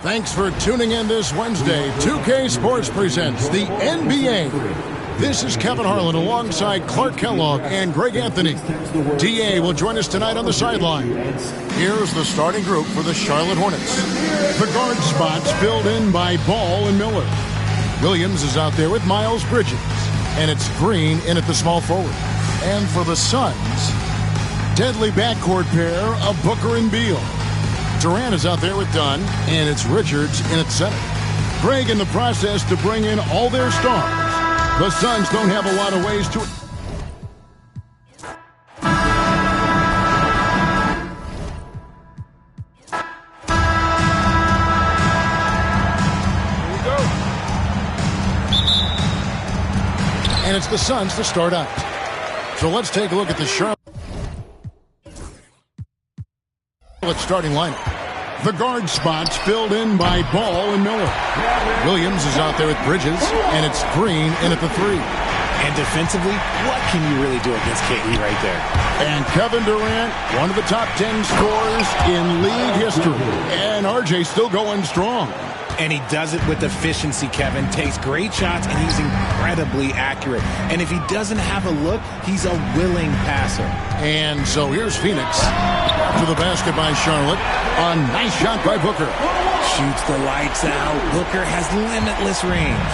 Thanks for tuning in this Wednesday. 2K Sports presents the NBA. This is Kevin Harlan alongside Clark Kellogg and Greg Anthony. DA will join us tonight on the sideline. Here's the starting group for the Charlotte Hornets. The guard spots filled in by Ball and Miller. Williams is out there with Miles Bridges. And it's Green in at the small forward. And for the Suns, deadly backcourt pair of Booker and Beal. Durant is out there with Dunn, and it's Richards in at center. Greg in the process to bring in all their stars. The Suns don't have a lot of ways to... Here we go. And it's the Suns to start out. So let's take a look at the Charlotte starting lineup. The guard spots filled in by Ball and Miller. Williams is out there with Bridges, and it's Green in at the three. And defensively, what can you really do against KD right there? And Kevin Durant, one of the top 10 scorers in league history. And RJ still going strong. And he does it with efficiency, Kevin. Takes great shots, and he's incredibly accurate. And if he doesn't have a look, he's a willing passer. And so here's Phoenix. To the basket by Charlotte. A nice shot by Booker. Shoots the lights out. Booker has limitless range.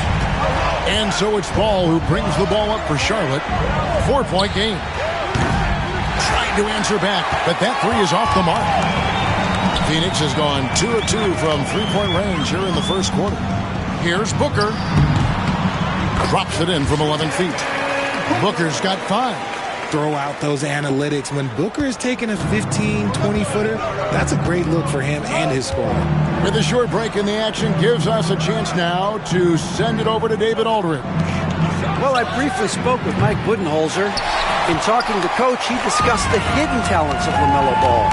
And so it's Ball who brings the ball up for Charlotte. 4-point game. Trying to answer back, but that three is off the mark. Phoenix has gone 2 of 2 from three-point range here in the first quarter. Here's Booker. Drops it in from 11 feet. Booker's got 5. Throw out those analytics. When Booker is taking a 15, 20-footer, that's a great look for him and his scoring. With a short break in the action, gives us a chance now to send it over to David Aldridge. Well, I briefly spoke with Mike Budenholzer. In talking to Coach, he discussed the hidden talents of LaMelo Ball.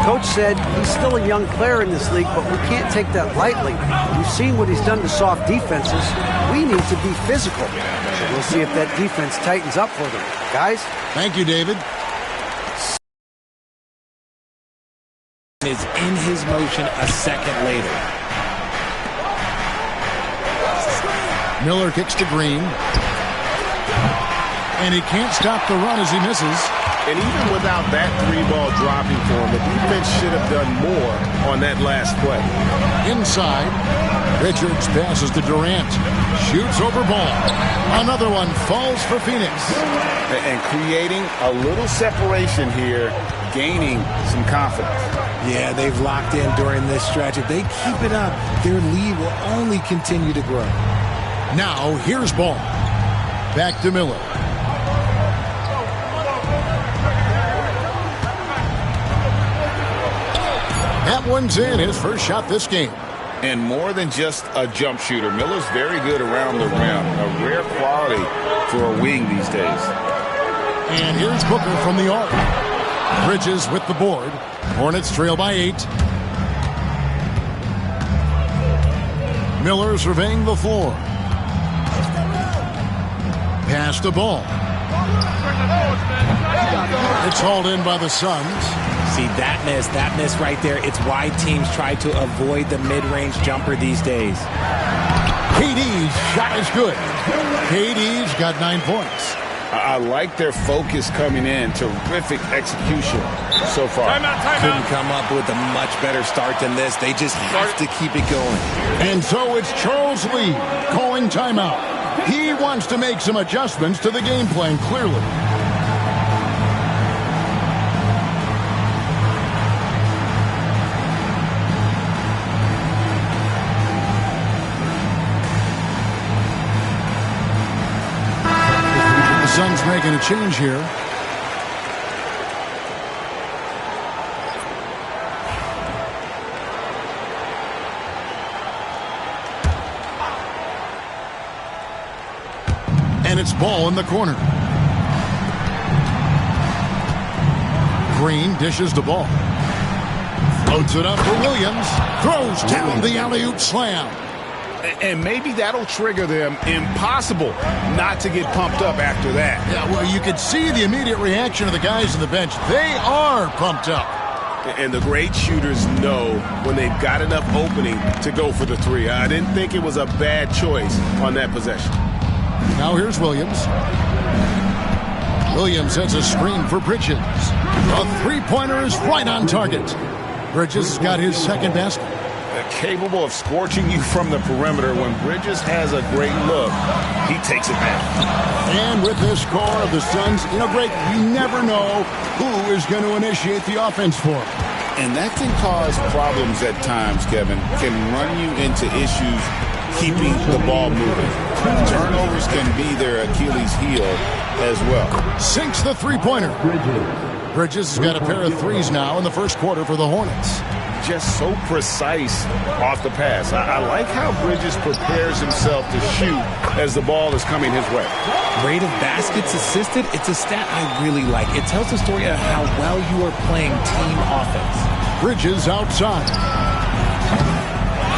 Coach said he's still a young player in this league, but we can't take that lightly. We've seen what he's done to soft defenses. We need to be physical. So we'll see if that defense tightens up for them. Guys? Thank you, David. Is in his motion a second later. Miller kicks to Green. And he can't stop the run as he misses. And even without that three ball dropping for him, the defense should have done more on that last play. Inside, Richards passes to Durant. Shoots over Ball. Another one falls for Phoenix. And creating a little separation here, gaining some confidence. Yeah, they've locked in during this stretch. If they keep it up, their lead will only continue to grow. Now, here's Ball. Back to Miller. That one's in, his first shot this game. And more than just a jump shooter, Miller's very good around the rim. A rare quality for a wing these days. And here's Booker from the arc. Bridges with the board. Hornets trail by 8. Miller surveying the floor. Pass the ball. It's hauled in by the Suns. See, that miss right there, it's why teams try to avoid the mid-range jumper these days. KD's shot is good. KD's got 9 points. I like their focus coming in. Terrific execution so far. Couldn't come up with a much better start than this. They just have to keep it going. And so it's Charles Lee calling timeout. He wants to make some adjustments to the game plan, clearly. Suns making a change here. And it's Ball in the corner. Green dishes the ball. Floats it up for Williams. Throws down the alley-oop slam. And maybe that'll trigger them. Impossible not to get pumped up after that. Yeah, well, you could see the immediate reaction of the guys on the bench. They are pumped up. And the great shooters know when they've got enough opening to go for the three. I didn't think it was a bad choice on that possession. Now here's Williams. Williams sets a screen for Bridges. The three-pointer is right on target. Bridges has got his second basket. Capable of scorching you from the perimeter. When Bridges has a great look, he takes advantage. And with this score of the Suns, Greg, you never know who is going to initiate the offense for him. And that can cause problems at times, Kevin. Can run you into issues keeping the ball moving. Turnovers can be their Achilles heel as well. Sinks the three-pointer. Bridges has got a pair of threes now in the first quarter for the Hornets. Just so precise off the pass. I like how Bridges prepares himself to shoot as the ball is coming his way. Rate of baskets assisted, it's a stat I really like. It tells the story of how well you are playing team offense. Bridges outside.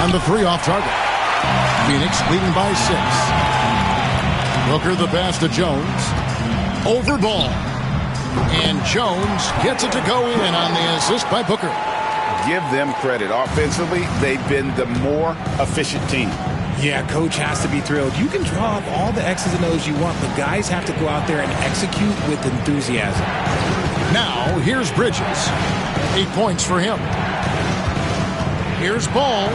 And the three off target. Phoenix leading by 6. Booker the pass to Jones. Over ball. And Jones gets it to go in on the assist by Booker. Give them credit. Offensively, they've been the more efficient team. Yeah, coach has to be thrilled. You can draw up all the X's and O's you want, but guys have to go out there and execute with enthusiasm. Now, here's Bridges. 8 points for him. Here's Ball.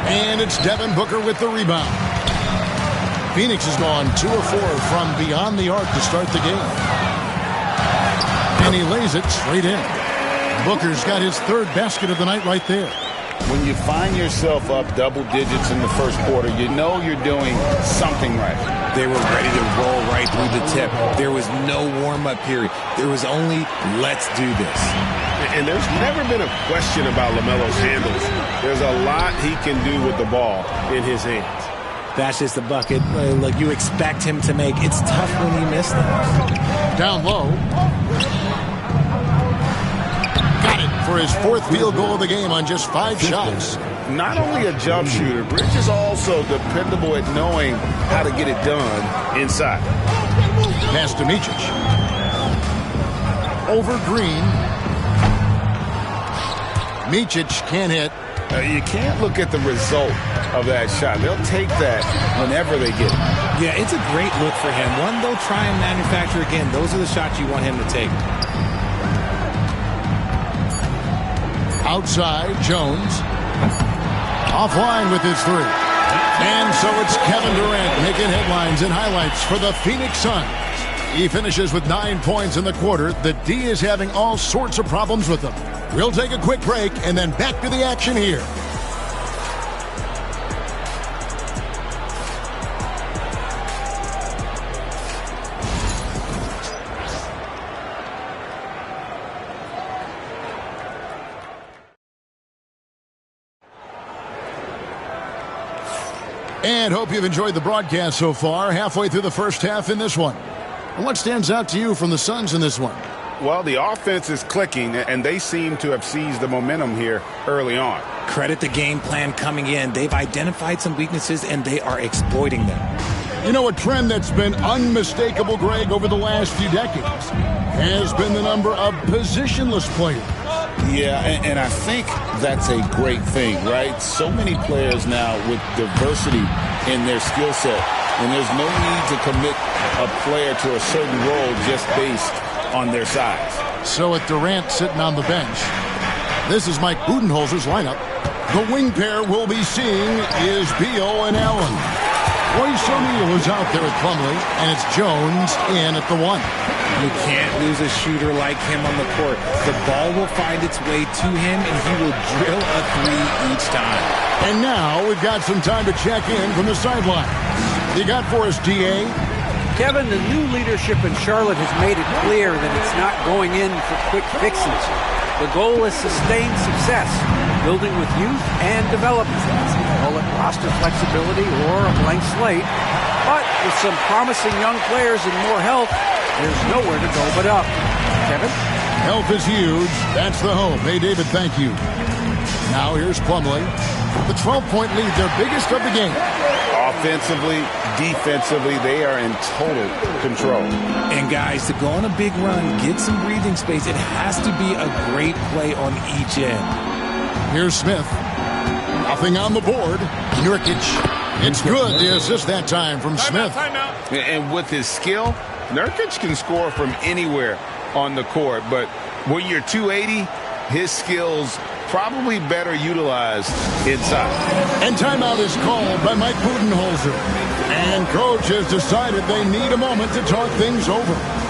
And it's Devin Booker with the rebound. Phoenix has gone 2 of 4 from beyond the arc to start the game. And he lays it straight in. Booker's got his third basket of the night right there. When you find yourself up double digits in the first quarter, you know you're doing something right. They were ready to roll right through the tip. There was no warm-up period. There was only, let's do this. And there's never been a question about LaMelo's handles. There's a lot he can do with the ball in his hands. That's just the bucket. Look, you expect him to make. It's tough when he missed them. Down low. Got it for his fourth field goal of the game on just 5 shots. Not only a jump shooter, Bridges is also dependable at knowing how to get it done inside. Pass to Micic. Over Green. Micic can't hit. You can't look at the result of that shot. They'll take that whenever they get it. Yeah, it's a great look for him. One they'll try and manufacture again. Those are the shots you want him to take. Outside, Jones. Offline with his three. And so it's Kevin Durant making headlines and highlights for the Phoenix Suns. He finishes with 9 points in the quarter. The D is having all sorts of problems with them. We'll take a quick break and then back to the action here. And hope you've enjoyed the broadcast so far. Halfway through the first half in this one. And what stands out to you from the Suns in this one? Well, the offense is clicking, and they seem to have seized the momentum here early on. Credit the game plan coming in. They've identified some weaknesses, and they are exploiting them. You know, a trend that's been unmistakable, Greg, over the last few decades has been the number of positionless players. Yeah, and I think that's a great thing, right? So many players now with diversity in their skill set, and there's no need to commit a player to a certain role just based on their size. So with Durant sitting on the bench, this is Mike Budenholzer's lineup. The wing pair we'll be seeing is Beal and Allen. Royce O'Neal is out there at Plumlee, and it's Jones in at the 1. You can't lose a shooter like him on the court. The ball will find its way to him, and he will drill a 3 each time. And now we've got some time to check in from the sideline. You got for us, D.A.? Kevin, the new leadership in Charlotte has made it clear that it's not going in for quick fixes. The goal is sustained success, building with youth and development. Call it roster flexibility or a blank slate. But with some promising young players and more health, there's nowhere to go but up. Kevin? Health is huge. That's the hope. Hey, David, thank you. Now here's Plumlee. The 12-point lead, their biggest of the game. Offensively, defensively, they are in total control. And guys, to go on a big run, get some breathing space, it has to be a great play on each end. Here's Smith. Nothing on the board. Nurkic. It's good. The assist that time from Smith. Timeout. And with his skill, Nurkic can score from anywhere on the court. But when you're 280, his skills probably better utilized inside. And timeout is called by Mike Budenholzer. And coach has decided they need a moment to talk things over.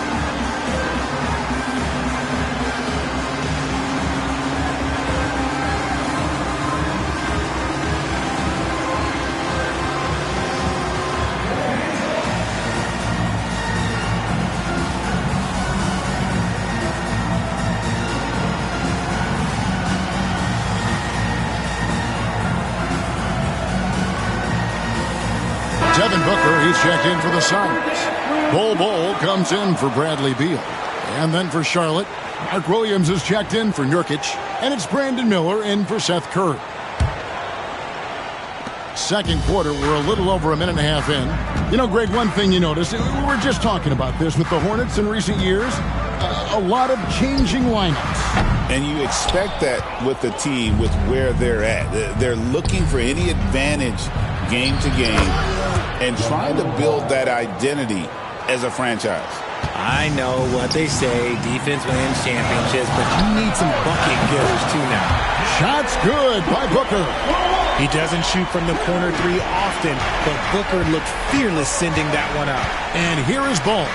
Devin Booker, he's checked in for the Suns. Bol comes in for Bradley Beal. And then for Charlotte, Mark Williams is checked in for Nurkic. And it's Brandon Miller in for Seth Curry. Second quarter, we're a little over a minute and a half in. You know, Greg, one thing you notice, we were just talking about this with the Hornets in recent years. A lot of changing lineups. And you expect that with the team, with where they're at. They're looking for any advantage game to game and trying to build that identity as a franchise. I know what they say, defense wins championships, but you need some bucket getters too now. Shots good by Booker. He doesn't shoot from the corner three often, but Booker looked fearless sending that one up. And here is Ball.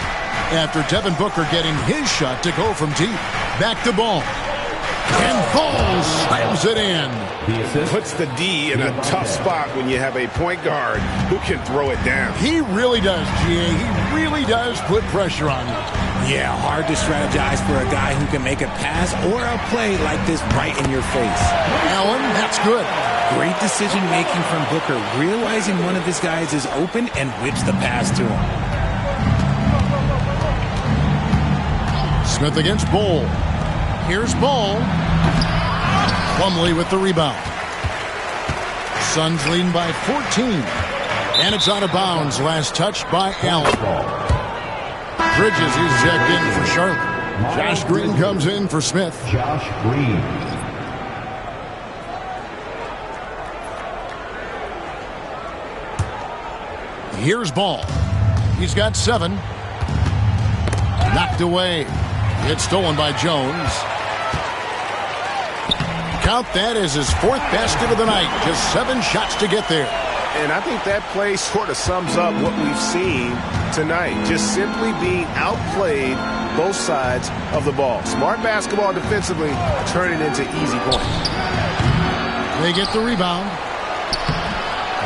After Devin Booker getting his shot to go from deep. Back to Ball. And Ball slams it in. Puts the D in a tough spot when you have a point guard who can throw it down. He really does, G.A. He really does put pressure on you. Yeah, hard to strategize for a guy who can make a pass or a play like this right in your face. Allen, that's good. Great decision-making from Booker, realizing one of his guys is open and whips the pass to him. Smith against Bol. Here's Ball. Plumlee with the rebound. Suns leading by 14. And it's out of bounds. Last touch by Allen. Bridges is checked in for Charlotte. Josh Green comes in for Smith. Josh Green. Here's Ball. He's got 7. Knocked away. It's stolen by Jones. Count that as his 4th basket of the night. Just 7 shots to get there. And I think that play sort of sums up what we've seen tonight. Just simply being outplayed both sides of the ball. Smart basketball defensively, turn it into easy points. They get the rebound.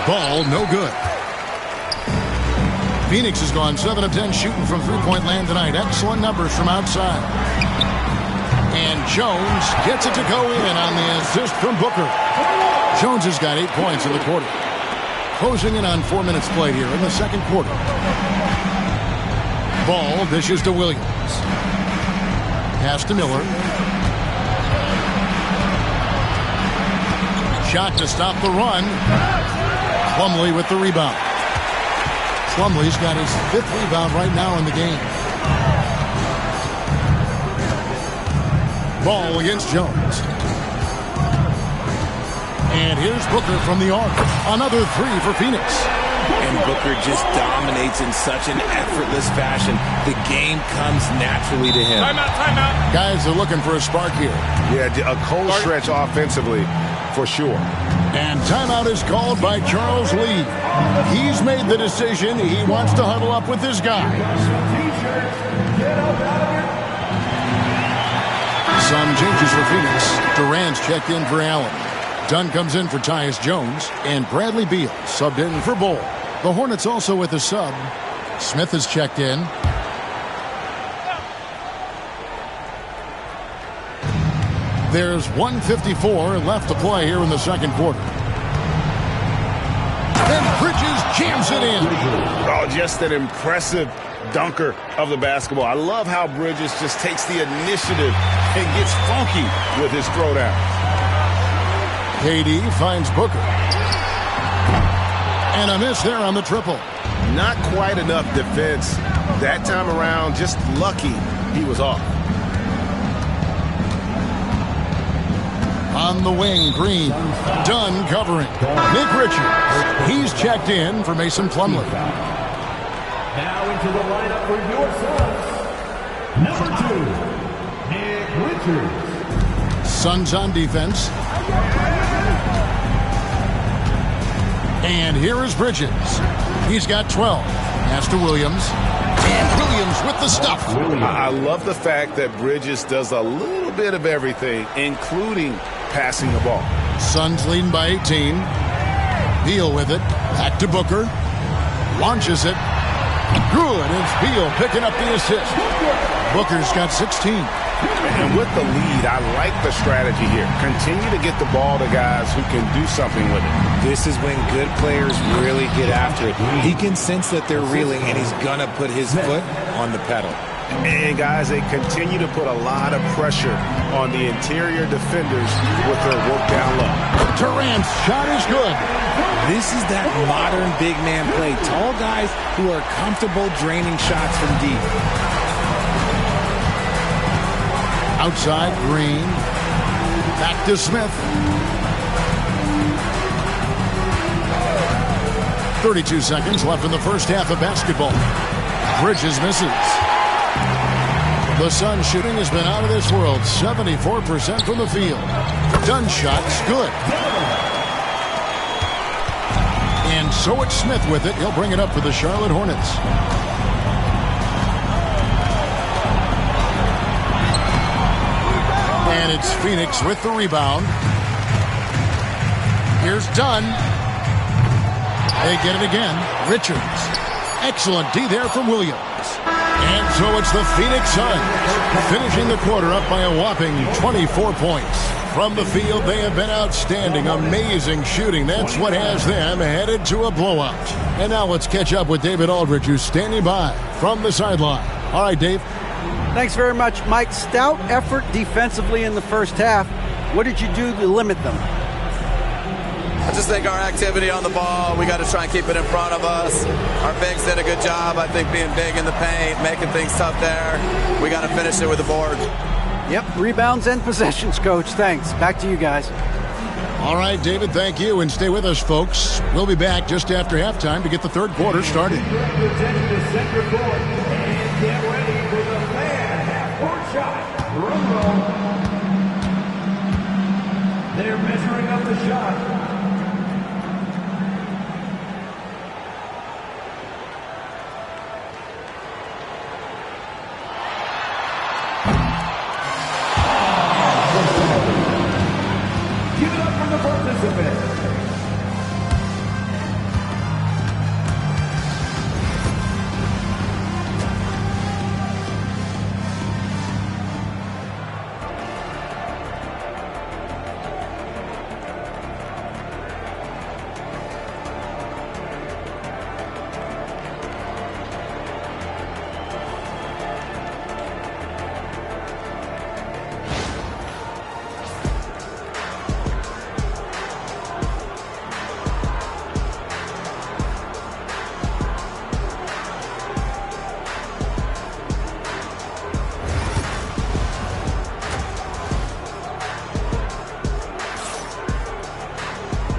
Ball, no good. Phoenix has gone 7 of 10 shooting from three-point land tonight. Excellent numbers from outside. And Jones gets it to go in on the assist from Booker. Jones has got 8 points in the quarter. Closing in on 4 minutes played here in the second quarter. Ball dishes to Williams. Pass to Miller. Shot to stop the run. Plumlee with the rebound. Plumlee's got his 5th rebound right now in the game. Ball against Jones. And here's Booker from the arc. Another 3 for Phoenix. And Booker just dominates in such an effortless fashion. The game comes naturally to him. Timeout. Guys are looking for a spark here. Yeah, a cold stretch offensively, for sure. And timeout is called by Charles Lee. He's made the decision. He wants to huddle up with his guys. Some changes for Phoenix. Durant's checked in for Allen. Dunn comes in for Tyus Jones. And Bradley Beal subbed in for Bol. The Hornets also with a sub. Smith is checked in. There's 1:54 left to play here in the second quarter. And Bridges jams it in. Oh, just an impressive dunker of the basketball. I love how Bridges just takes the initiative and gets funky with his throwdown. KD finds Booker. And a miss there on the triple. Not quite enough defense that time around. Just lucky he was off. On the wing, Green. Dunn covering. Nick Richards. He's checked in for Mason Plumlee. Now into the lineup for your Suns. Number 2, Nick Richards. Suns on defense. And here is Bridges. He's got 12. Pass to Williams. And Williams with the stuff. I love the fact that Bridges does a little bit of everything, including passing the ball. Suns leading by 18. Beal with it. Back to Booker. Launches it. Good. It's Beal picking up the assist. Booker's got 16. And with the lead, I like the strategy here. Continue to get the ball to guys who can do something with it. This is when good players really get after it. He can sense that they're reeling, and he's going to put his foot on the pedal. And, guys, they continue to put a lot of pressure on the interior defenders with their work down low. Durant's shot is good. This is that modern big man play. Tall guys who are comfortable draining shots from deep. Outside, Green. Back to Smith. 32 seconds left in the first half of basketball. Bridges misses. The Suns shooting has been out of this world. 74% from the field. Dunn shot's good. And so it's Smith with it. He'll bring it up for the Charlotte Hornets. And it's Phoenix with the rebound. Here's Dunn. They get it again. Richards. Excellent D there from Williams. And so it's the Phoenix Suns finishing the quarter up by a whopping 24 points. From the field, they have been outstanding. Amazing shooting. That's what has them headed to a blowout. And now let's catch up with David Aldridge, who's standing by from the sideline. All right, Dave. Thanks very much, Mike. Stout effort defensively in the first half. What did you do to limit them? I just think our activity on the ball, we got to try and keep it in front of us. Our bigs did a good job, I think, being big in the paint, making things tough there. We got to finish it with the board. Yep, rebounds and possessions, Coach. Thanks. Back to you guys. All right, David, thank you. And stay with us, folks. We'll be back just after halftime to get the third quarter started. Representing the center court. And get ready for the fan half-court shot. Drum roll. They're measuring up the shot.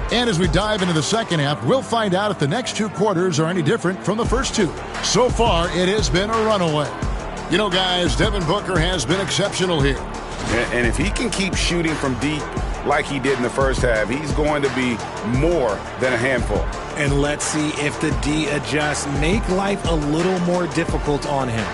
And as we dive into the second half, we'll find out if the next two quarters are any different from the first two. So far, it has been a runaway. You know, guys, Devin Booker has been exceptional here. And if he can keep shooting from deep like he did in the first half, he's going to be more than a handful. And let's see if the D adjusts, make life a little more difficult on him.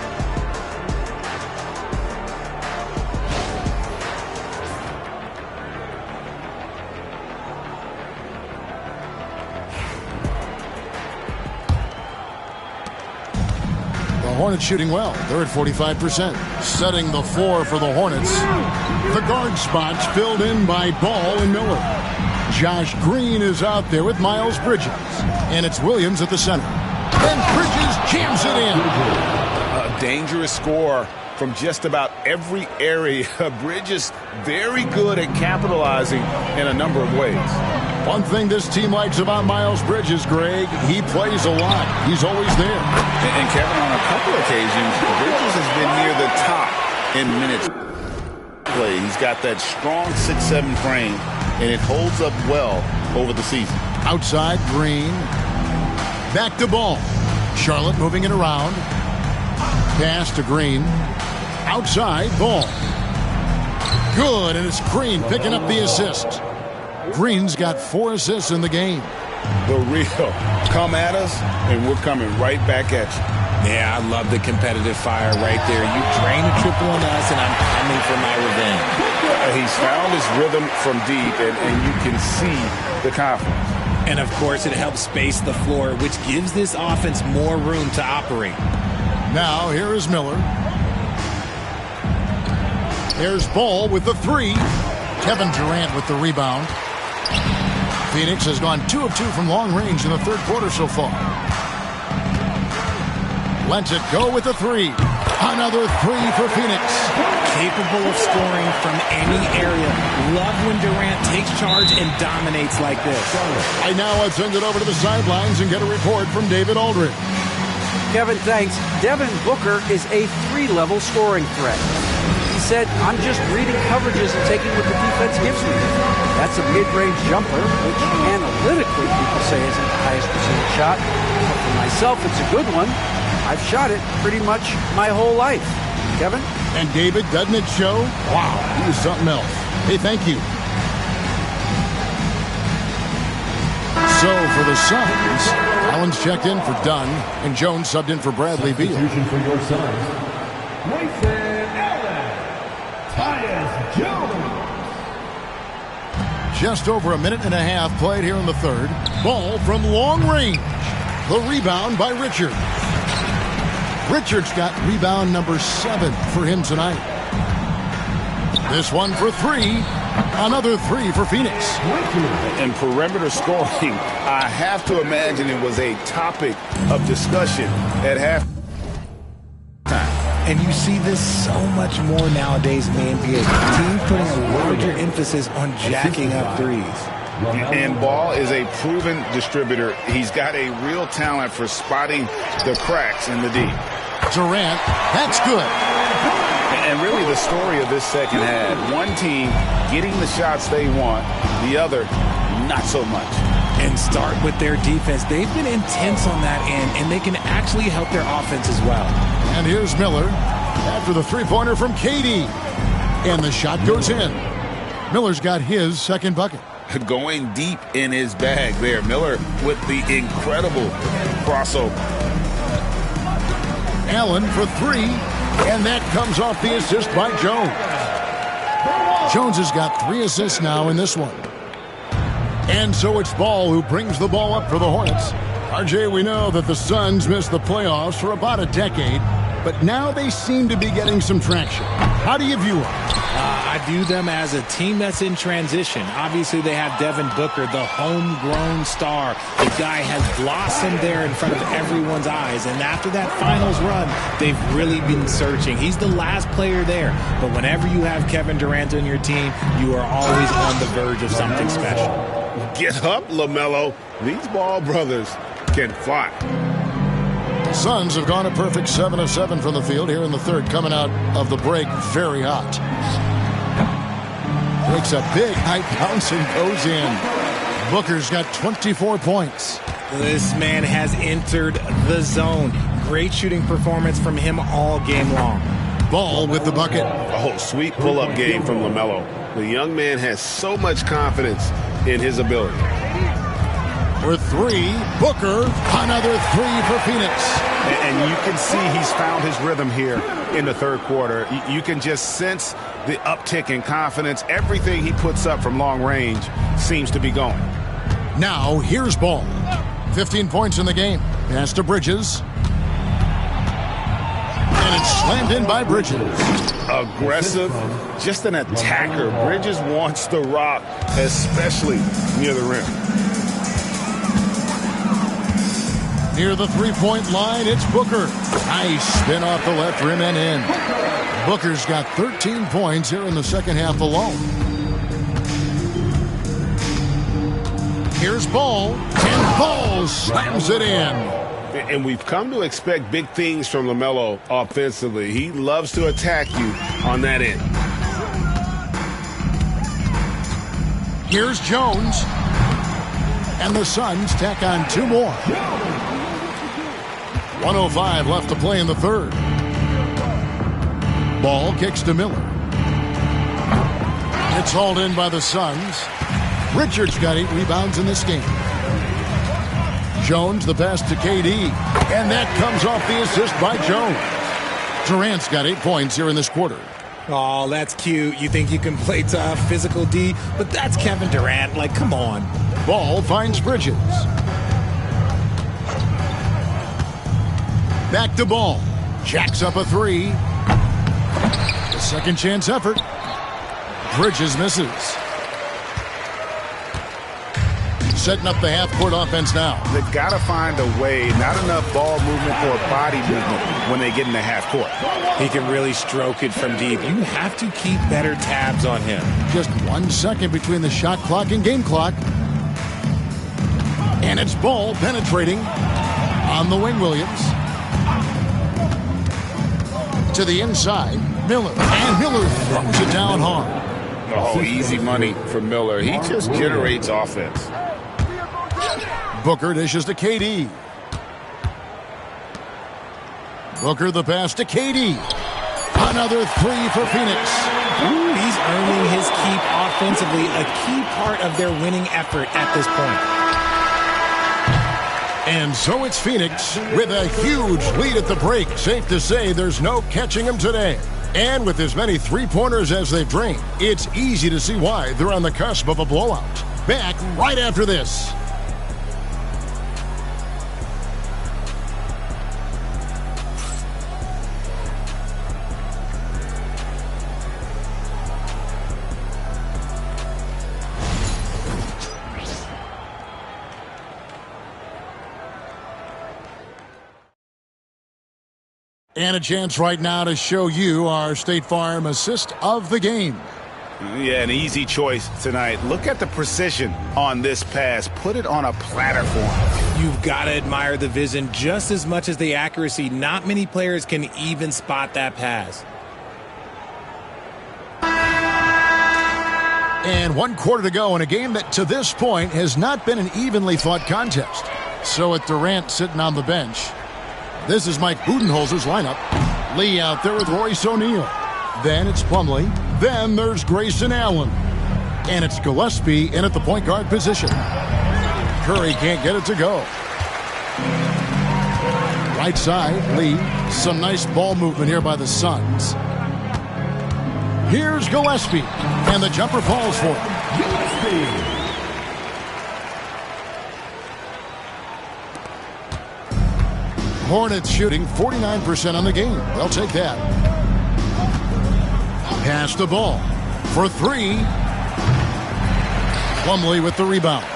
Hornets shooting well. They're at 45%. Setting the floor for the Hornets. The guard spots filled in by Ball and Miller. Josh Green is out there with Miles Bridges. And it's Williams at the center. And Bridges jams it in. A dangerous score from just about every area. Bridges very good at capitalizing in a number of ways. One thing this team likes about Miles Bridges, Greg, he plays a lot. He's always there. And Kevin, on a couple occasions, Bridges has been near the top in minutes play. He's got that strong 6'7" frame, and it holds up well over the season. Outside, Green. Back to Ball. Charlotte moving it around. Pass to Green. Outside, Ball. Good, and it's Green picking up the assist. Green's got 4 assists in the game. The real come at us, and we're coming right back at you. Yeah, I love the competitive fire right there. You drain a triple on us, and I'm coming for my revenge. He's found his rhythm from deep, and you can see the confidence. And, of course, it helps space the floor, which gives this offense more room to operate. Now, here is Miller. There's Ball with the 3. Kevin Durant with the rebound. Phoenix has gone 2 of 2 from long range in the third quarter so far. Lets it go with the 3. Another 3 for Phoenix. Capable of scoring from any area. Love when Durant takes charge and dominates like this. And now let's send it over to the sidelines and get a report from David Aldridge. Kevin, thanks. Devin Booker is a 3-level scoring threat. He said, I'm just reading coverages and taking what the defense gives me. That's a mid-range jumper, which analytically people say isn't the highest percentage shot. But for myself, it's a good one. I've shot it pretty much my whole life. Kevin? And David, doesn't it show? Wow, he was something else. Hey, thank you. So for the Suns, Allen's checked in for Dunn, and Jones subbed in for Bradley Beal. Substitution for your Suns. Grayson Allen. Tyus Jones. Just over a minute and a half played here in the third. Ball from long range. The rebound by Richard. Richard's got rebound number 7 for him tonight. This one for 3. Another 3 for Phoenix. And perimeter scoring, I have to imagine it was a topic of discussion at halftime. And you see this so much more nowadays in the NBA. Teams putting a larger emphasis on jacking up threes. And Ball is a proven distributor. He's got a real talent for spotting the cracks in the D. Durant, that's good. And really the story of this second half, one team getting the shots they want, the other not so much. And start with their defense. They've been intense on that end, and they can actually help their offense as well. And here's Miller after the three-pointer from KD. And the shot goes in. Miller's got his second bucket. Going deep in his bag there. Miller with the incredible crossover. Allen for 3. And that comes off the assist by Jones. Jones has got 3 assists now in this one. And so it's Ball who brings the ball up for the Hornets. RJ, we know that the Suns missed the playoffs for about a decade, but now they seem to be getting some traction. How do you view them? I view them as a team that's in transition. Obviously, they have Devin Booker, the homegrown star. The guy has blossomed there in front of everyone's eyes. And after that finals run, they've really been searching. He's the last player there. But whenever you have Kevin Durant on your team, you are always on the verge of something special. Get up, LaMelo. These Ball brothers can fly. Suns have gone a perfect 7 of 7 from the field here in the third, coming out of the break very hot. Takes a big high bounce and goes in. Booker's got 24 points. This man has entered the zone. Great shooting performance from him all game long. Ball with the bucket. Oh, sweet pull-up game from LaMelo. The young man has so much confidence in his ability. For 3, Booker, another 3 for Phoenix. And you can see he's found his rhythm here in the third quarter. You can just sense the uptick in confidence. Everything he puts up from long range seems to be going. Now, here's Ball. 15 points in the game. Pass to Bridges. And it's slammed in by Bridges. Aggressive, just an attacker. Bridges wants the rock, especially near the rim. Near the three-point line, it's Booker. Nice spin off the left rim and in. Booker's got 13 points here in the second half alone. Here's Ball, and Ball slams it in. And we've come to expect big things from LaMelo offensively. He loves to attack you on that end. Here's Jones. And the Suns tack on 2 more. 1:05 left to play in the third. Ball kicks to Miller. It's hauled in by the Suns. Richards got 8 rebounds in this game. Jones, the pass to KD. And that comes off the assist by Jones. Durant's got 8 points here in this quarter. Oh, that's cute. You think you can play tough, physical D, but that's Kevin Durant. Like, come on. Ball finds Bridges. Back to Ball. Jacks up a 3. A second chance effort. Bridges misses. Setting up the half-court offense now. They've got to find a way, not enough ball movement or body movement when they get in the half-court. He can really stroke it from deep. You have to keep better tabs on him. Just 1 second between the shot clock and game clock. And it's Ball penetrating on the wing. Williams. To the inside, Miller. And Miller throws it down hard. Oh, easy money for Miller. He just generates offense. Booker dishes to KD. Booker the pass to KD. Another 3 for Phoenix. Ooh, he's earning his keep offensively, a key part of their winning effort at this point. And so it's Phoenix with a huge lead at the break. Safe to say there's no catching them today. And with as many three-pointers as they've drained, it's easy to see why they're on the cusp of a blowout. Back right after this. And a chance right now to show you our State Farm assist of the game. Yeah, an easy choice tonight. Look at the precision on this pass. Put it on a platter for him. You've got to admire the vision just as much as the accuracy. Not many players can even spot that pass. And 1 quarter to go in a game that to this point has not been an evenly fought contest. So with Durant sitting on the bench, this is Mike Budenholzer's lineup. Lee out there with Royce O'Neal. Then it's Plumlee. Then there's Grayson Allen. And it's Gillespie in at the point guard position. Curry can't get it to go. Right side, Lee. Some nice ball movement here by the Suns. Here's Gillespie. And the jumper falls for him. Gillespie. Hornets shooting 49% on the game. They'll take that. Pass the ball for 3. Plumlee with the rebound.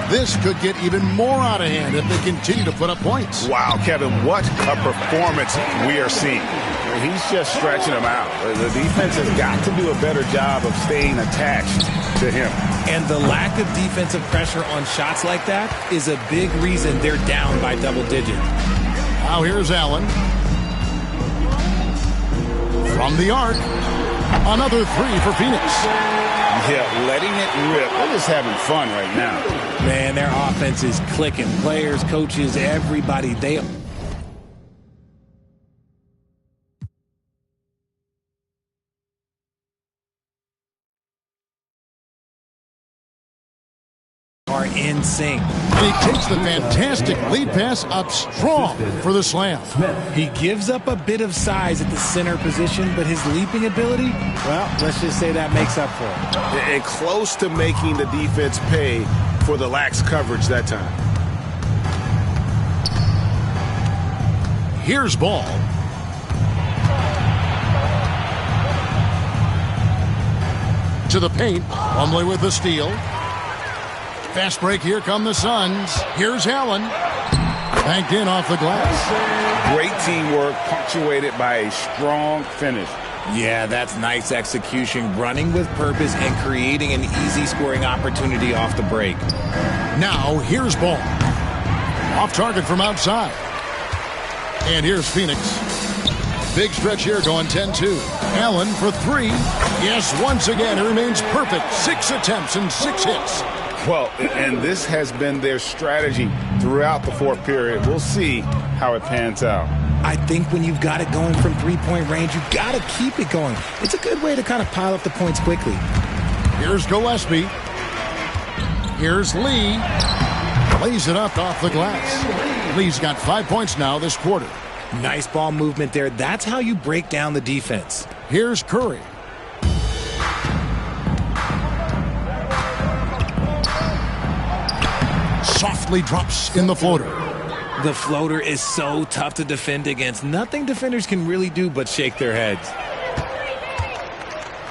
This could get even more out of hand if they continue to put up points. Wow, Kevin, what a performance we are seeing. He's just stretching them out. The defense has got to do a better job of staying attached to him. And the lack of defensive pressure on shots like that is a big reason they're down by double digits. Now here's Allen. From the arc. Another 3 for Phoenix. Yeah, letting it rip. They're just having fun right now. Man, their offense is clicking. Players, coaches, everybody, they are in sync. And he takes the fantastic lead pass up strong for the slam. He gives up a bit of size at the center position, but his leaping ability, well, let's just say that makes up for it. And close to making the defense pay for the lax coverage that time. Here's Ball. To the paint. Plumlee with the steal. Fast break. Here come the Suns. Here's Allen. Banked in off the glass. Great teamwork punctuated by a strong finish. Yeah, that's nice execution, running with purpose and creating an easy scoring opportunity off the break. Now, here's Ball. Off target from outside. And here's Phoenix. Big stretch here going 10-2. Allen for three. Yes, once again, it remains perfect. 6 attempts and 6 hits. Well, and this has been their strategy throughout the fourth period. We'll see how it pans out. I think when you've got it going from three-point range, you've got to keep it going. It's a good way to kind of pile up the points quickly. Here's Gillespie. Here's Lee. Lays it up off the glass. Lee's got 5 points now this quarter. Nice ball movement there. That's how you break down the defense. Here's Curry. Softly drops in the floater. The floater is so tough to defend against. Nothing defenders can really do but shake their heads.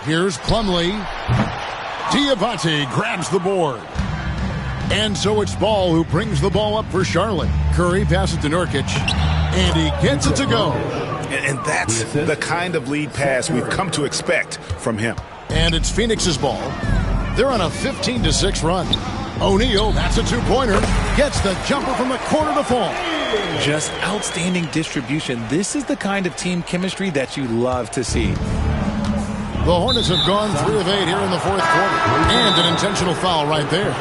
Here's Plumlee. Diabate grabs the board. And so it's Ball who brings the ball up for Charlotte. Curry passes to Nurkic. And he gets it to go. And that's the kind of lead pass we've come to expect from him. And it's Phoenix's ball. They're on a 15-6 run. O'Neal, that's a two-pointer. Gets the jumper from the corner to fall. Just outstanding distribution. This is the kind of team chemistry that you love to see. The Hornets have gone 3 of 8 here in the fourth quarter. And an intentional foul right there.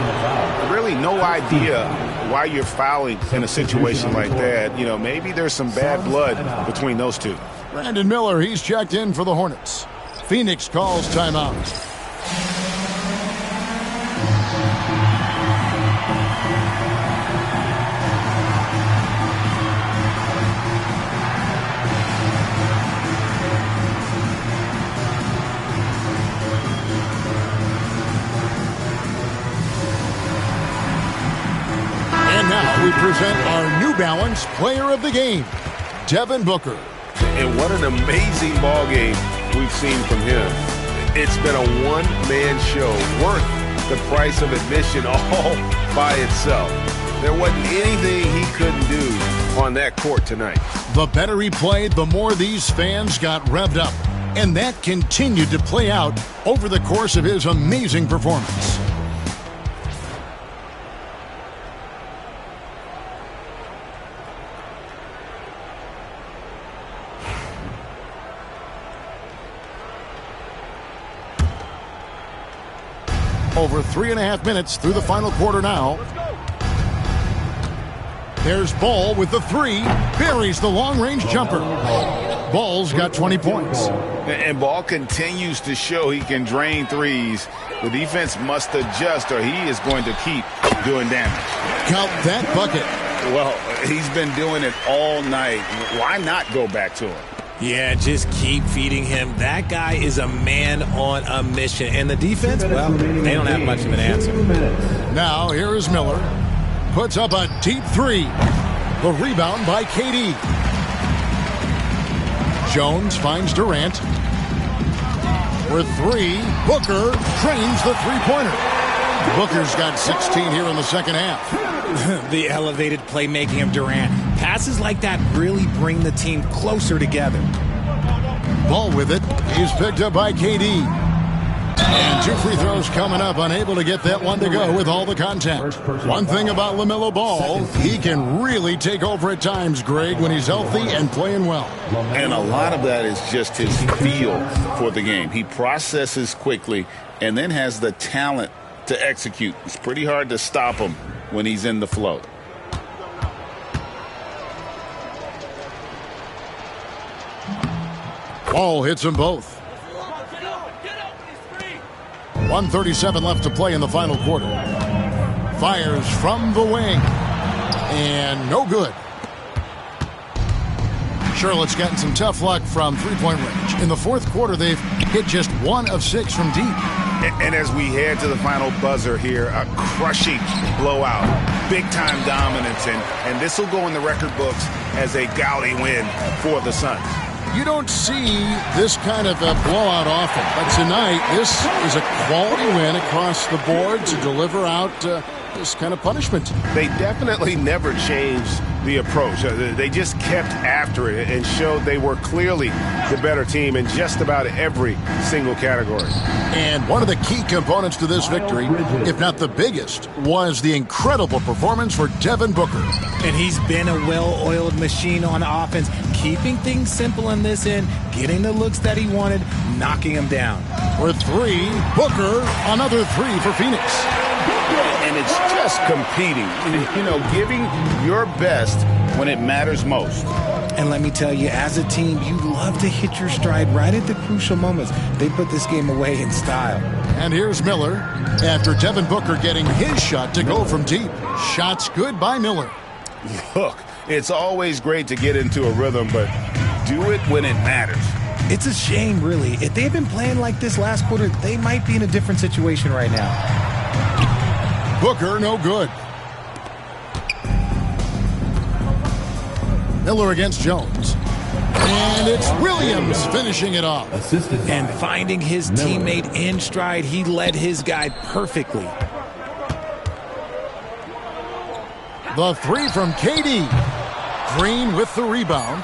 Really no idea why you're fouling in a situation like that. You know, maybe there's some bad blood between those two. Brandon Miller, he's checked in for the Hornets. Phoenix calls timeout. We present our New Balance Player of the Game, Devin Booker. And what an amazing ball game we've seen from him. It's been a one-man show worth the price of admission all by itself. There wasn't anything he couldn't do on that court tonight. The better he played, the more these fans got revved up. And that continued to play out over the course of his amazing performance. Over 3.5 minutes through the final quarter now. There's Ball with the three. Buries the long-range jumper. Ball's got 20 points. And Ball continues to show he can drain threes. The defense must adjust or he is going to keep doing damage. Count that bucket. Well, he's been doing it all night. Why not go back to him? Yeah, just keep feeding him. That guy is a man on a mission. And the defense, well, they don't have much of an answer. Now, here is Miller. Puts up a deep three. The rebound by KD. Jones finds Durant. For three, Booker trains the three-pointer. Booker's got 16 here in the second half. The elevated playmaking of Durant. Passes like that really bring the team closer together. Ball with it. He's picked up by KD. And 2 free throws coming up. Unable to get that one to go with all the contact. One thing about LaMelo Ball, he can really take over at times, Greg, when he's healthy and playing well. And a lot of that is just his feel for the game. He processes quickly and then has the talent to execute. It's pretty hard to stop him when he's in the flow. Ball hits them both. 1:37 left to play in the final quarter. Fires from the wing. And no good. Charlotte's gotten some tough luck from three-point range. In the fourth quarter, they've hit just 1 of 6 from deep. And as we head to the final buzzer here, a crushing blowout, big-time dominance, and this will go in the record books as a gaudy win for the Suns. You don't see this kind of a blowout often, but tonight this is a quality win across the board to deliver out this kind of punishment. They definitely never changed the approach. They just kept after it and showed they were clearly the better team in just about every single category. And one of the key components to this victory, if not the biggest, was the incredible performance for Devin Booker. And he's been a well-oiled machine on offense, keeping things simple in this end, getting the looks that he wanted, knocking them down. For three, Booker, another three for Phoenix. And it's just competing, you know, giving your best when it matters most. And let me tell you, as a team, you love to hit your stride right at the crucial moments. They put this game away in style. And here's Miller after Devin Booker getting his shot to go from deep. Shots good by Miller. Look, it's always great to get into a rhythm, but do it when it matters. It's a shame, really. If they've been playing like this last quarter, they might be in a different situation right now. Booker, no good. Miller against Jones. And it's Williams finishing it off. And finding his teammate in stride, he led his guy perfectly. The three from KD. Green with the rebound.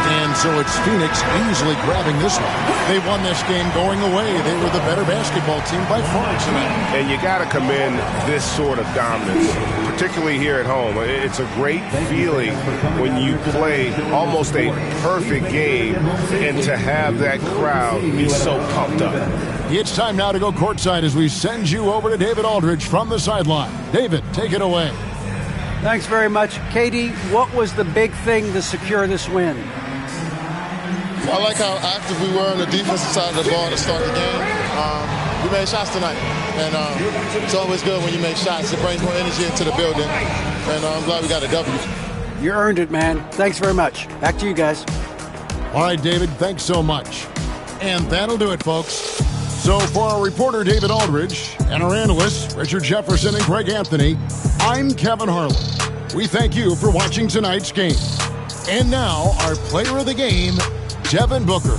And so it's Phoenix easily grabbing this one. They won this game going away. They were the better basketball team by far tonight. And you got to commend this sort of dominance, particularly here at home. It's a great feeling when you play almost a perfect game and to have that crowd be so pumped up. It's time now to go courtside as we send you over to David Aldridge from the sideline. David, take it away. Thanks very much. Katie, what was the big thing to secure this win? I like how active we were on the defensive side of the ball to start the game. We made shots tonight, and it's always good when you make shots. It brings more energy into the building, and I'm glad we got a W. You earned it, man. Thanks very much. Back to you guys. All right, David, thanks so much. And that'll do it, folks. So for our reporter, David Aldridge, and our analysts, Richard Jefferson and Greg Anthony, I'm Kevin Harlan. We thank you for watching tonight's game. And now, our player of the game, Devin Booker.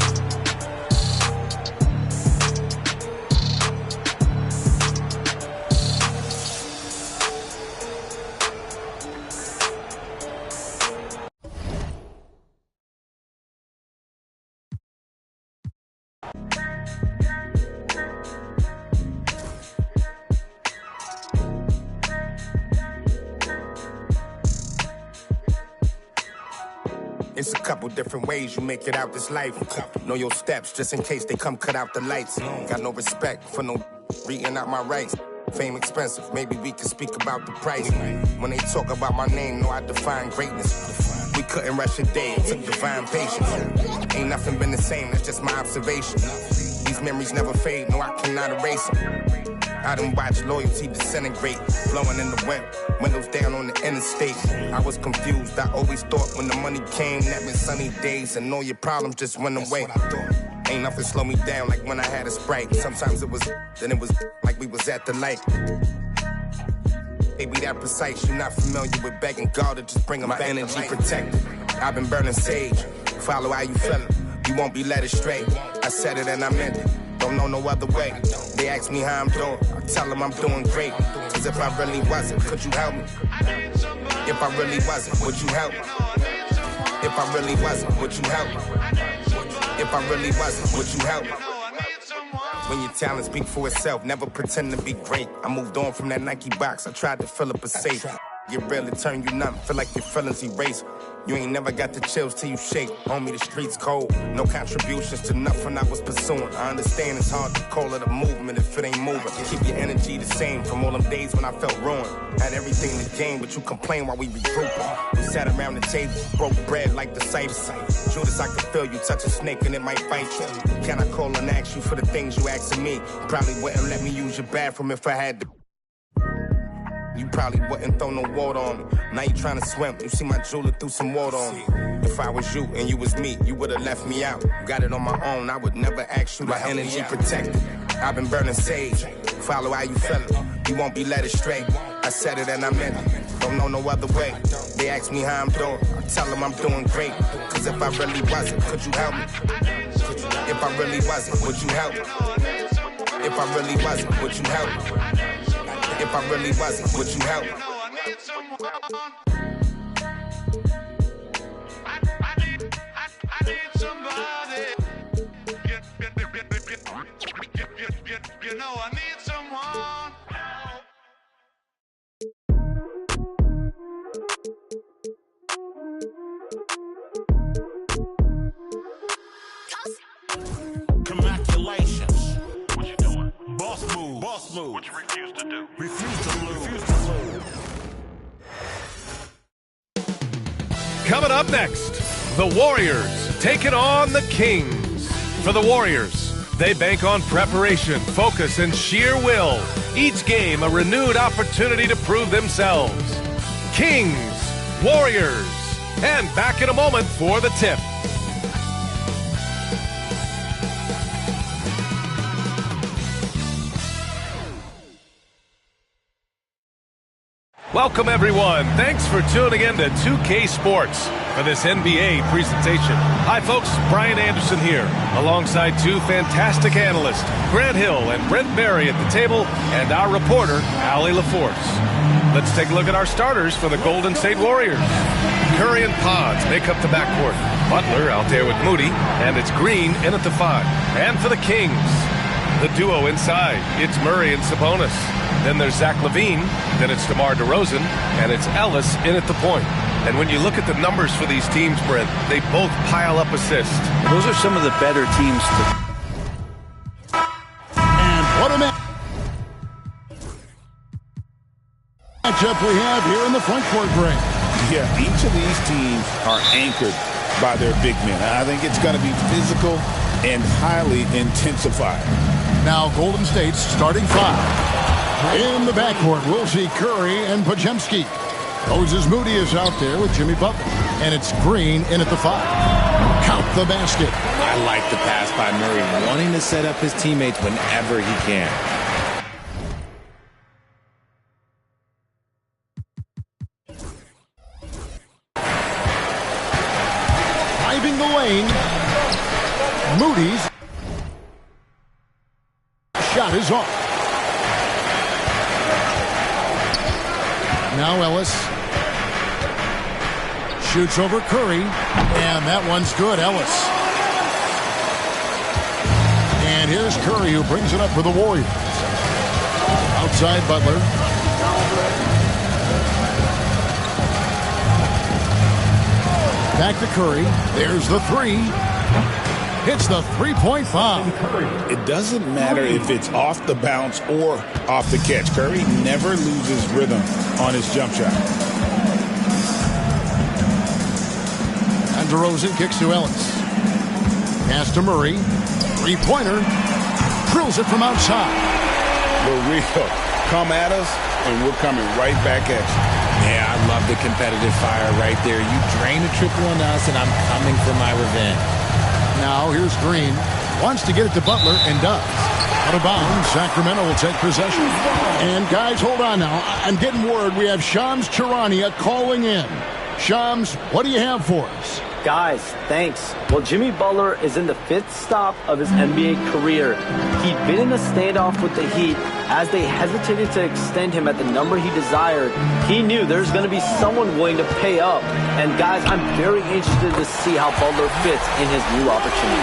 It's a couple different ways you make it out this life. Know your steps just in case they come cut out the lights. Got no respect for no reading out my rights. Fame expensive, maybe we can speak about the price. When they talk about my name, know I define greatness. We couldn't rush a day, it took divine patience. Ain't nothing been the same, that's just my observation. These memories never fade, no I cannot erase them. I done watched loyalty disintegrate, flowing in the wind, windows down on the interstate. I was confused, I always thought when the money came, that meant sunny days, and all your problems just went away. Ain't nothing slow me down like when I had a Sprite. Sometimes it was, then it was like we was at the light. Baby, that precise, you not familiar with begging God to just bring my energy protected. I've been burning sage, follow how you feeling. You won't be led astray. I said it and I meant it. Don't know no other way. They ask me how I'm doing. I tell them I'm doing great. Cause if I really wasn't, could you help me? If I really wasn't, would you help me? If I really wasn't, would you help me? If I really wasn't, would you help me? When your talent speak for itself, never pretend to be great. I moved on from that Nike box. I tried to fill up a safe. Get real, it turn you nothing. Feel like your feelings erase. You ain't never got the chills till you shake. Homie, the streets cold. No contributions to nothing I was pursuing. I understand it's hard to call it a movement if it ain't moving. Keep your energy the same from all them days when I felt ruined. Had everything to gain, but you complain while we regrouping. We sat around the table, broke bread like the Cypher. Judas, I could feel you touch a snake and it might bite you. Can I call and ask you for the things you asking me? Probably wouldn't let me use your bathroom if I had to. You probably wouldn't throw no water on me. Now you trying to swim. You see my jeweler threw some water on me. If I was you and you was me, you would have left me out. Got it on my own. I would never ask you to help me out. My energy protected. I've been burning sage. Follow how you feeling. You won't be led astray. I said it and I meant it. Don't know no other way. They ask me how I'm doing. I tell them I'm doing great. Cause if I really wasn't, could you help me? If I really wasn't, would you help me? If I really wasn't, would you help? If I really wasn't, would you help? I need somebody. You know I need someone. Congratulations. What you doing? Boss move. Boss move. What you refuse to do? Refuse to lose. Refuse to lose. Coming up next, the Warriors taking on the Kings. For the Warriors, they bank on preparation, focus, and sheer will. Each game a renewed opportunity to prove themselves. Kings, Warriors, and back in a moment for the tip. Welcome, everyone. Thanks for tuning in to 2K Sports for this NBA presentation. Hi, folks. Brian Anderson here, alongside two fantastic analysts, Grant Hill and Brent Berry at the table, and our reporter, Allie LaForce. Let's take a look at our starters for the Golden State Warriors. Curry and Pods make up the backcourt. Butler out there with Moody, and it's Green in at the 5. And for the Kings, the duo inside, it's Murray and Sabonis. Then there's Zach LaVine, then it's DeMar DeRozan, and it's Ellis in at the point. And when you look at the numbers for these teams, Brent, they both pile up assists. Those are some of the better teams. And what a matchup we have here in the front court, Greg. Yeah, each of these teams are anchored by their big men. I think it's going to be physical and highly intensified. Now Golden State's starting 5. In the backcourt, we'll see Curry and Podziemski. Moses Moody is out there with Jimmy Butler. And it's Green in at the 5. Count the basket. I like the pass by Murray, wanting to set up his teammates whenever he can. Driving the lane. Moody's shot is off. Now Ellis shoots over Curry, and that one's good, Ellis. And here's Curry, who brings it up for the Warriors. Outside Butler. Back to Curry. There's the 3. Hits the three-point foul. It doesn't matter if it's off the bounce or off the catch. Curry never loses rhythm on his jump shot. And DeRozan kicks to Ellis. Pass to Murray. Three-pointer. Drills it from outside. We're real. Come at us, and we're coming right back at you. Yeah, I love the competitive fire right there. You drain a triple on us, and I'm coming for my revenge. Now here's Green. Wants to get it to Butler and does. Out of bounds, Sacramento will take possession. And guys, hold on now. I'm getting word we have Shams Charania calling in. Shams, what do you have for us? Guys, thanks. Well, Jimmy Butler is in the 5th stop of his NBA career. He'd been in a standoff with the Heat. As they hesitated to extend him at the number he desired, he knew there's going to be someone willing to pay up. And guys, I'm very interested to see how Butler fits in his new opportunity.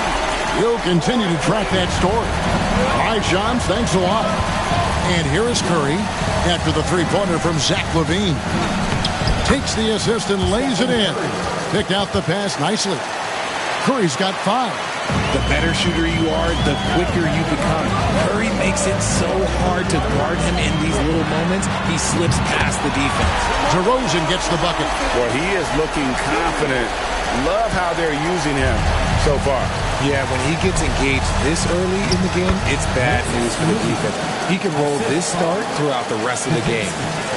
We'll continue to track that story. All right, Shams, thanks a lot. And here is Curry after the three-pointer from Zach LaVine. Takes the assist and lays it in. Picked out the pass nicely. Curry's got 5. The better shooter you are, the quicker you become. Curry makes it so hard to guard him in these little moments. He slips past the defense. DeRozan gets the bucket. Well, he is looking confident. Love how they're using him so far. Yeah, when he gets engaged this early in the game, it's bad news for the defense. He can roll this start throughout the rest of the game.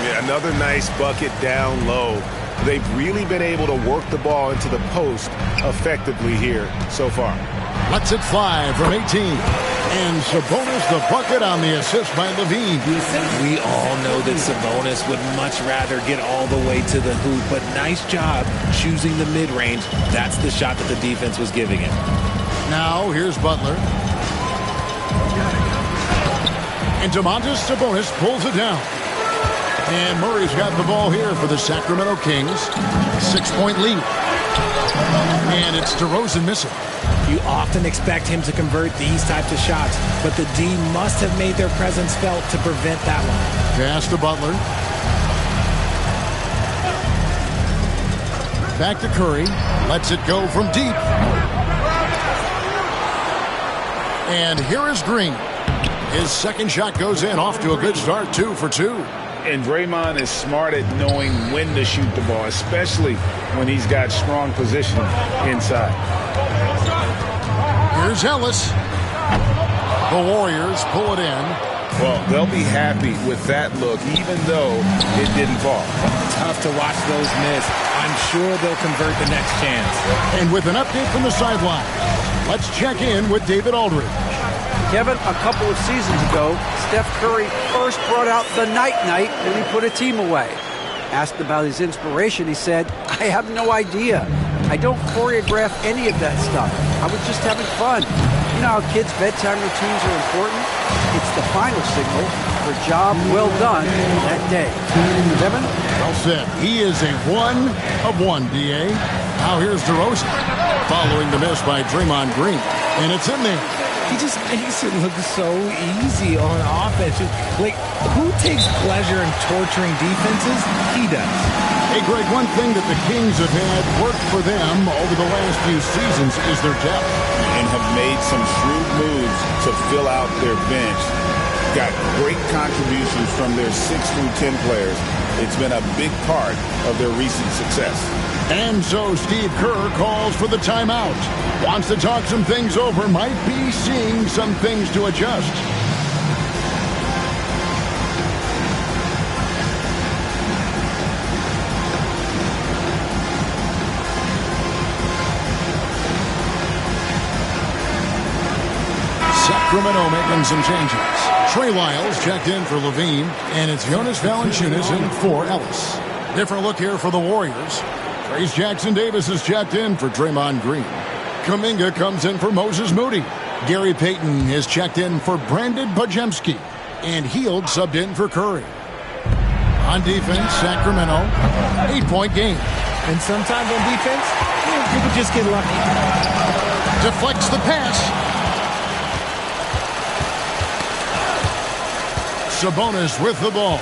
Yeah, another nice bucket down low. They've really been able to work the ball into the post effectively here so far. Lets it fly from 18. And Sabonis the bucket on the assist by LaVine. We all know that Sabonis would much rather get all the way to the hoop, but nice job choosing the mid-range. That's the shot that the defense was giving him. Now here's Butler. And Domantas Sabonis pulls it down. And Murray's got the ball here for the Sacramento Kings. 6-point lead. And it's DeRozan missing. You often expect him to convert these types of shots, but the D must have made their presence felt to prevent that one. Pass to Butler. Back to Curry. Lets it go from deep. And here is Green. His second shot goes in, off to a good start, 2 for 2. And Draymond is smart at knowing when to shoot the ball, especially when he's got strong position inside. Here's Ellis. The Warriors pull it in. Well, they'll be happy with that look, even though it didn't fall. Tough to watch those miss. I'm sure they'll convert the next chance. And with an update from the sideline, let's check in with David Aldridge. Kevin, a couple of seasons ago, Steph Curry first brought out the night-night when he put a team away. Asked about his inspiration, he said, "I have no idea. I don't choreograph any of that stuff. I was just having fun." You know how kids' bedtime routines are important? It's the final signal for a job well done that day. Kevin? Well said. He is a 1 of 1, D.A. Now here's DeRozan, following the miss by Draymond Green. And it's in there. He just makes it look so easy on offense. Like, who takes pleasure in torturing defenses? He does. Hey, Greg, one thing that the Kings have had work for them over the last few seasons is their depth. And have made some shrewd moves to fill out their bench. Got great contributions from their 6 through 10 players. It's been a big part of their recent success. And so Steve Kerr calls for the timeout. Wants to talk some things over. Might be seeing some things to adjust. Sacramento making some changes. Trey Lyles checked in for Levine, and it's Jonas Valanciunas in for Ellis. Different look here for the Warriors. Trayce Jackson-Davis is checked in for Draymond Green. Kuminga comes in for Moses Moody. Gary Payton is checked in for Brandon Podziemski. And Hield subbed in for Curry. On defense, Sacramento, 8-point game. And sometimes on defense, people just get lucky. Deflects the pass. Sabonis with the ball.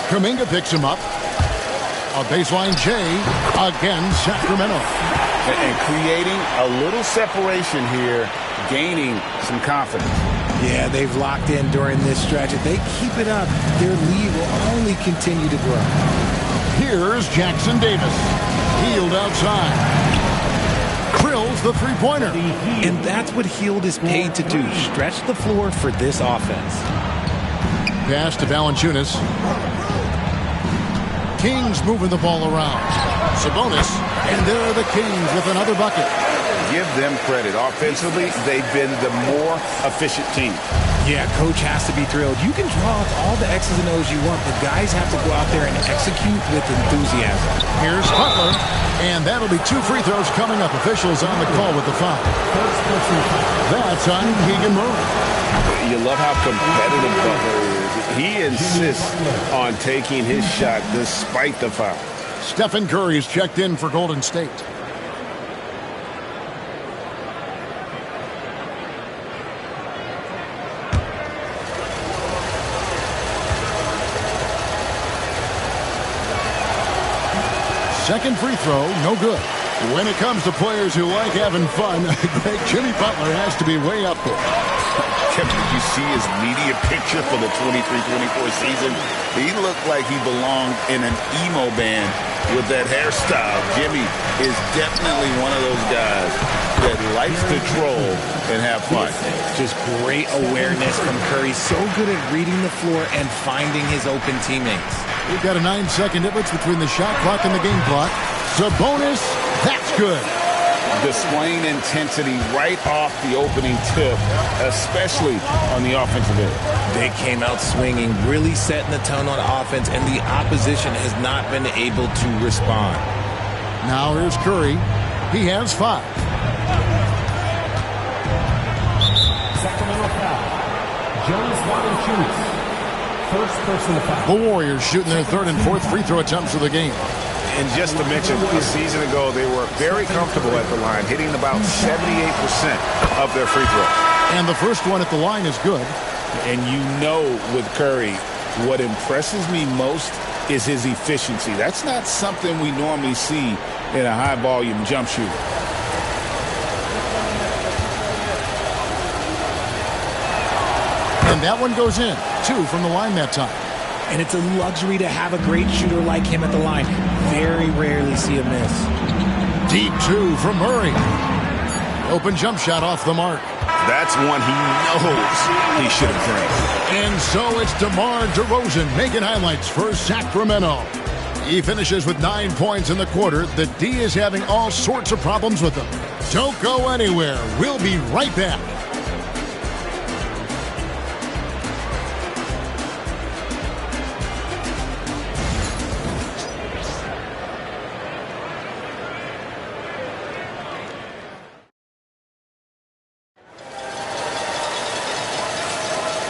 Kuminga picks him up. A baseline J against Sacramento. And creating a little separation here, gaining some confidence. Yeah, they've locked in during this stretch. If they keep it up, their lead will only continue to grow. Here's Jackson-Davis. Hield outside. Drills the three-pointer. And that's what Hield is paid to do. Stretch the floor for this offense. Pass to Valanciunas. Kings moving the ball around. Sabonis, and there are the Kings with another bucket. Give them credit. Offensively, they've been the more efficient team. Yeah, coach has to be thrilled. You can draw up all the X's and O's you want, but guys have to go out there and execute with enthusiasm. Here's Butler, and that'll be 2 free throws coming up. Officials on the call with the foul. That's on Keegan Murray. You love how competitive Butler is. He insists on taking his shot despite the foul. Stephen Curry's checked in for Golden State. Second free throw, no good. When it comes to players who like having fun, Greg, Jimmy Butler has to be way up there. Kevin, did you see his media picture for the 23-24 season? He looked like he belonged in an emo band with that hairstyle. Jimmy is definitely one of those guys that likes to troll and have fun. Just great awareness from Curry. So good at reading the floor and finding his open teammates. We've got a 9-second difference between the shot clock and the game clock. Sabonis, that's good. Displaying intensity right off the opening tip, especially on the offensive end. They came out swinging, really setting the tone on offense, and the opposition has not been able to respond. Now here's Curry. He has 5. Sacramento foul. Jonas Valanciunas. First person to foul. The Warriors shooting their third and fourth free throw attempts of the game. And just to mention, a season ago, they were very comfortable at the line, hitting about 78% of their free throws. And the first one at the line is good. And you know with Curry, what impresses me most is his efficiency. That's not something we normally see in a high-volume jump shooter. And that one goes in. 2 from the line that time. And it's a luxury to have a great shooter like him at the line. Very rarely see a miss. Deep 2 from Murray. Open jump shot off the mark. That's one he knows he should have drained. And so it's DeMar DeRozan making highlights for Sacramento. He finishes with 9 points in the quarter. The D is having all sorts of problems with him. Don't go anywhere. We'll be right back.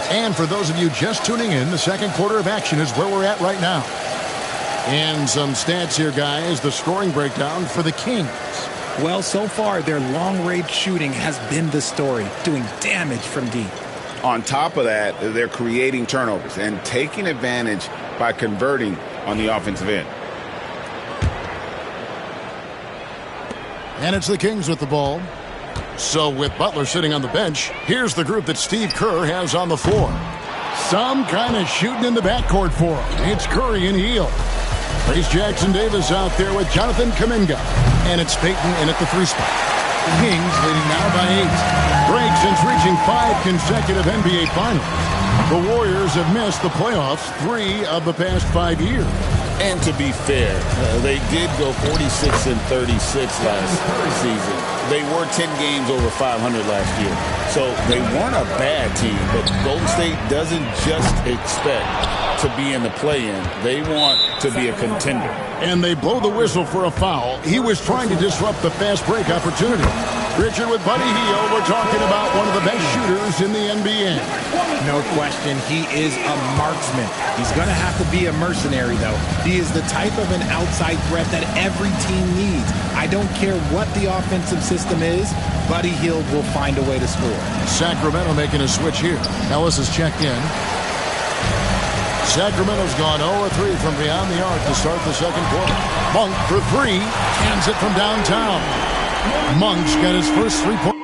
And for those of you just tuning in, the second quarter of action is where we're at right now. And some stats here, guys. The scoring breakdown for the Kings. Well, so far, their long-range shooting has been the story, doing damage from deep. On top of that, they're creating turnovers and taking advantage by converting on the offensive end. And it's the Kings with the ball. So with Butler sitting on the bench, here's the group that Steve Kerr has on the floor. Some kind of shooting in the backcourt for him. It's Curry and Hield. There's Jackson Davis out there with Jonathan Kuminga. And it's Payton in at the 3 spot. The Kings leading now by 8. Break since reaching 5 consecutive NBA Finals. The Warriors have missed the playoffs 3 of the past 5 years. And to be fair, they did go 46-36 last season. They were 10 games over 500 last year. So they weren't a bad team, but Golden State doesn't just expect to be in the play-in. They want to be a contender. And they blow the whistle for a foul. He was trying to disrupt the fast break opportunity. Richard with Buddy Hield. We're talking about one of the best shooters in the NBA. No question, he is a marksman. He's going to have to be a mercenary, though. He is the type of an outside threat that every team needs. I don't care what the offensive system is, Buddy Hield will find a way to score. Sacramento making a switch here. Ellis has checked in. Sacramento's gone 0-3 from beyond the arc to start the second quarter. Monk for 3, hands it from downtown. Monk's got his first 3-point.